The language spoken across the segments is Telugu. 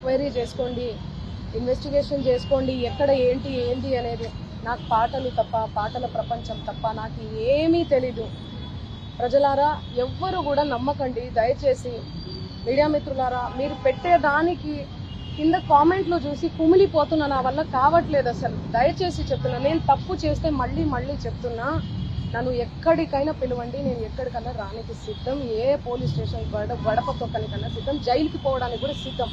ఎంక్వైరీ చేసుకోండి, ఇన్వెస్టిగేషన్ చేసుకోండి, ఎక్కడ ఏంటి అనేది. నాకు పాటలు తప్ప, పాటల ప్రపంచం తప్ప నాకు ఏమీ తెలీదు. ప్రజలారా ఎవ్వరు కూడా నమ్మకండి దయచేసి. మీడియా మిత్రులారా, మీరు పెట్టేదానికి కింద కామెంట్లు చూసి కుమిలిపోతున్నా, నా వల్ల కావట్లేదు అసలు. దయచేసి చెప్తున్నా, నేను తప్పు చేస్తే మళ్ళీ చెప్తున్నా, నన్ను ఎక్కడికైనా పిలవండి, నేను ఎక్కడికన్నా రానికి సిద్ధం. ఏ పోలీస్ స్టేషన్ గడప తొక్కనికన్నా సిద్ధం, జైలుకి పోవడానికి కూడా సిద్ధం.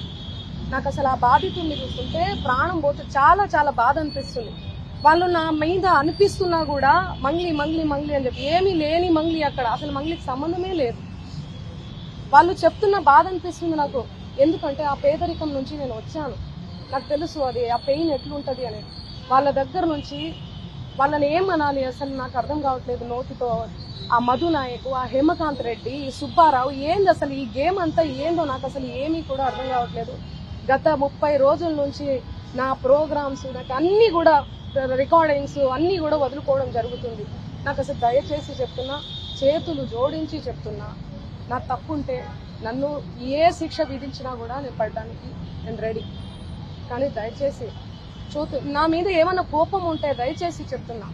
నాకు అసలు ఆ బాధితుల్ని చూస్తుంటే ప్రాణం పోతే చాలా బాధ అనిపిస్తుంది. వాళ్ళు నా మీద అనిపిస్తున్నా కూడా మంగ్లీ అని చెప్పి, ఏమీ లేని మంగ్లీ అక్కడ, అసలు మంగ్లీకి సంబంధమే లేదు. వాళ్ళు చెప్తున్న బాధ అనిపిస్తుంది నాకు. ఎందుకంటే ఆ పేదరికం నుంచి నేను వచ్చాను, నాకు తెలుసు అది ఆ పెయిన్ ఎట్లుంటది అని. వాళ్ళ దగ్గర నుంచి వాళ్ళని ఏమనాలి అసలు నాకు అర్థం కావట్లేదు. నోటితో ఆ మధు నాయకు, ఆ హేమకాంత్ రెడ్డి, ఈ సుబ్బారావు, ఏంది అసలు ఈ గేమ్ అంతా ఏందో నాకు అసలు ఏమీ కూడా అర్థం కావట్లేదు. గత 30 రోజుల నుంచి నా ప్రోగ్రామ్స్, నాకు అన్ని కూడా రికార్డింగ్స్ అన్నీ కూడా వదులుకోవడం జరుగుతుంది. నాకు అసలు దయచేసి చెప్తున్నా, చేతులు జోడించి చెప్తున్నా, నా తప్పుంటే నన్ను ఏ శిక్ష విధించినా కూడా నేను పడడానికి నేను రెడీ. కానీ దయచేసి నా మీద ఏమన్నా కోపం ఉంటే దయచేసి చెప్తున్నా,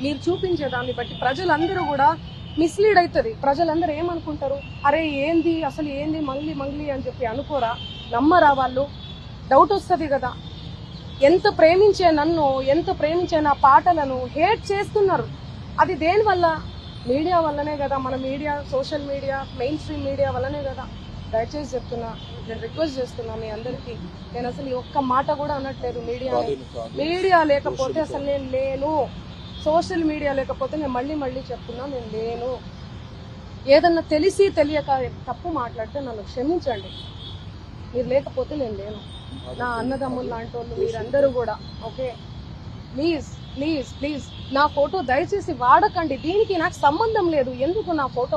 మీరు చూపించే దాన్ని బట్టి ప్రజలందరూ కూడా మిస్లీడ్ అవుతుంది. ప్రజలందరూ ఏమనుకుంటారు, అరే ఏంది అసలు ఏంది మంగ్లీ అని చెప్పి అనుకోరా, నమ్మరా వాళ్ళు? డౌట్ వస్తుంది కదా. ఎంత ప్రేమించే నన్ను, ఎంత ప్రేమించే నా పాటలను హేట్ చేస్తున్నారు. అది దేనివల్ల? మీడియా వల్లనే కదా. మన media, social media, main stream media వల్లనే కదా. దయచేసి చెప్తున్నా, నేను రిక్వెస్ట్ చేస్తున్నా మీ అందరికీ. నేను అసలు ఒక్క మాట కూడా అనట్లేదు. మీడియా లేకపోతే అసలు నేను లేను. సోషల్ మీడియా లేకపోతే నేను మళ్ళీ చెప్తున్నా, నేను లేను. ఏదన్నా తెలిసి తెలియక తప్పు మాట్లాడితే నన్ను క్షమించండి. మీరు లేకపోతే నేను లేను. నా అన్నదమ్ములు లాంటి వాళ్ళు మీరందరూ కూడా. ఓకే, ప్లీజ్ నా ఫోటో దయచేసి వాడకండి. దీనికి నాకు సంబంధం లేదు. ఎందుకు నా ఫోటో